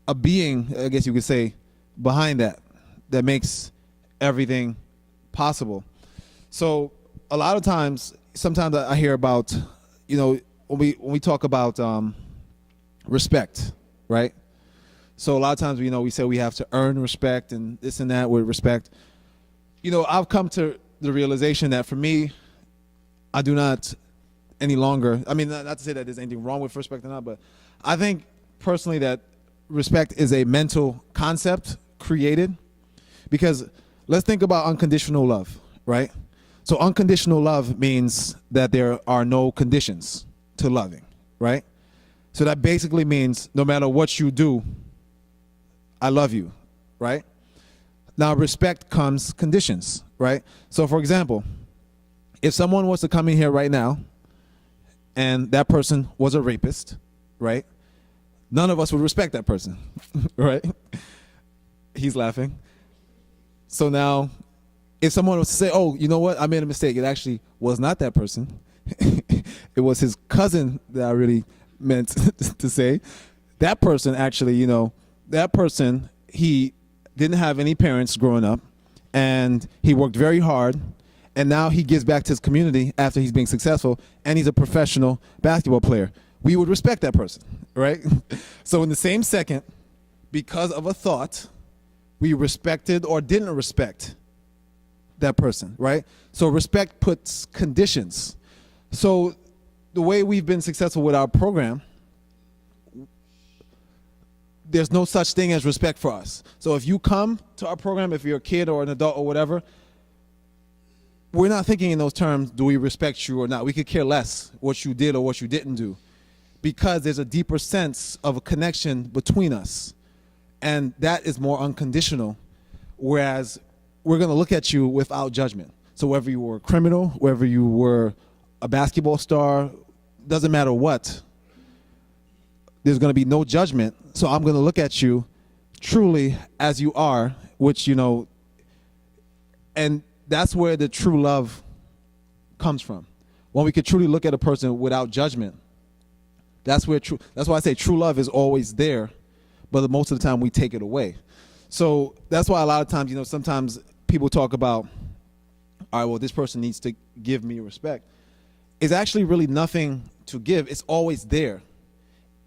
a being, I guess you could say, behind that makes everything possible. So a lot of times, sometimes I hear about, when we talk about respect, right? So a lot of times, we say we have to earn respect and this and that with respect. I've come to the realization that for me, I do not any longer, I mean, not to say that there's anything wrong with respect or not, but I think personally that respect is a mental concept created, because let's think about unconditional love, right? So unconditional love means that there are no conditions to loving, right? So that basically means no matter what you do, I love you, right? Now, respect comes conditions, right? So, for example, if someone was to come in here right now and that person was a rapist, right? None of us would respect that person, right? He's laughing. So now, if someone was to say, oh, you know what? I made a mistake. It actually was not that person. It was his cousin that I really meant to say. That person actually, that person, he didn't have any parents growing up, and he worked very hard, and now he gives back to his community after he's being successful, and he's a professional basketball player. We would respect that person, right? So in the same second, because of a thought, we respected or didn't respect that person, right? So respect puts conditions. So the way we've been successful with our program, there's no such thing as respect for us. So if you come to our program, if you're a kid or an adult or whatever, we're not thinking in those terms, do we respect you or not? We could care less what you did or what you didn't do, because there's a deeper sense of a connection between us. And that is more unconditional, whereas we're going to look at you without judgment. So whether you were a criminal, whether you were a basketball star, doesn't matter what, there's going to be no judgment. So I'm going to look at you truly as you are, which, and that's where the true love comes from. When we can truly look at a person without judgment, that's why I say true love is always there, but most of the time we take it away. So that's why a lot of times, sometimes people talk about, all right, well, this person needs to give me respect. It's actually really nothing to give. It's always there.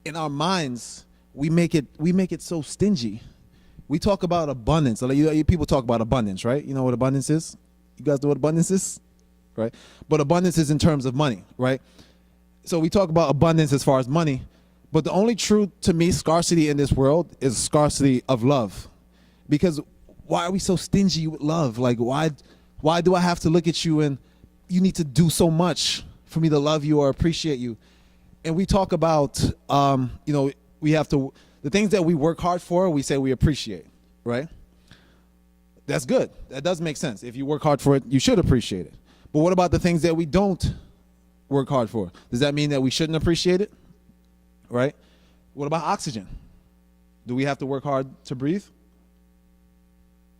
In our minds, we make it so stingy. We talk about abundance. People talk about abundance, right? You know what abundance is? You guys know what abundance is? Right? But abundance is in terms of money, right? So we talk about abundance as far as money, but the only true, to me, scarcity in this world is scarcity of love. Because why are we so stingy with love? Like, why do I have to look at you and you need to do so much for me to love you or appreciate you? And we talk about, we have to, the things that we work hard for, we say we appreciate, right? That's good. That does make sense. If you work hard for it, you should appreciate it. But what about the things that we don't work hard for? Does that mean that we shouldn't appreciate it? Right? What about oxygen? Do we have to work hard to breathe?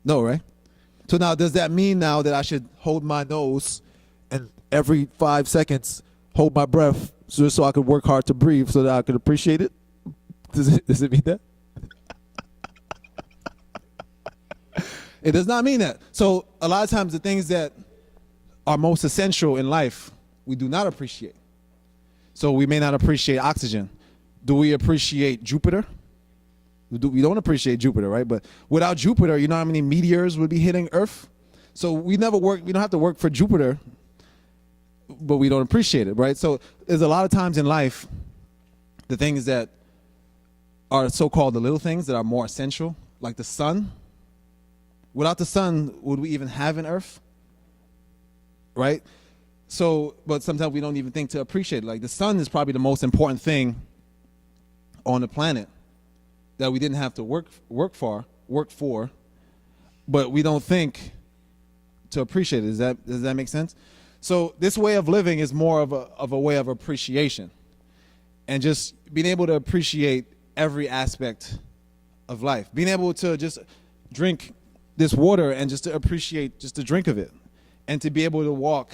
No, right? So now, does that mean now that I should hold my nose and every 5 seconds hold my breath just so I could work hard to breathe so that I could appreciate it? Does it mean that? It does not mean that. So a lot of times the things that are most essential in life, we do not appreciate. So we may not appreciate oxygen. Do we appreciate Jupiter? We don't appreciate Jupiter, right? But without Jupiter, you know how many meteors would be hitting Earth? So we don't have to work for Jupiter, but we don't appreciate it, right? So there's a lot of times in life, the things that are so-called the little things that are more essential, like the sun. Without the sun, would we even have an Earth? Right? So, but sometimes we don't even think to appreciate it. Like the sun is probably the most important thing on the planet that we didn't have to work for, but we don't think to appreciate it. Does that make sense? So this way of living is more of a way of appreciation, and just being able to appreciate every aspect of life. Being able to just drink this water and just to appreciate just the drink of it, and to be able to walk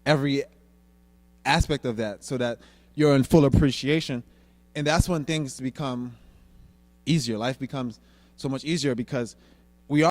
every aspect of that so that you're in full appreciation. And that's when things become easier. Life becomes so much easier because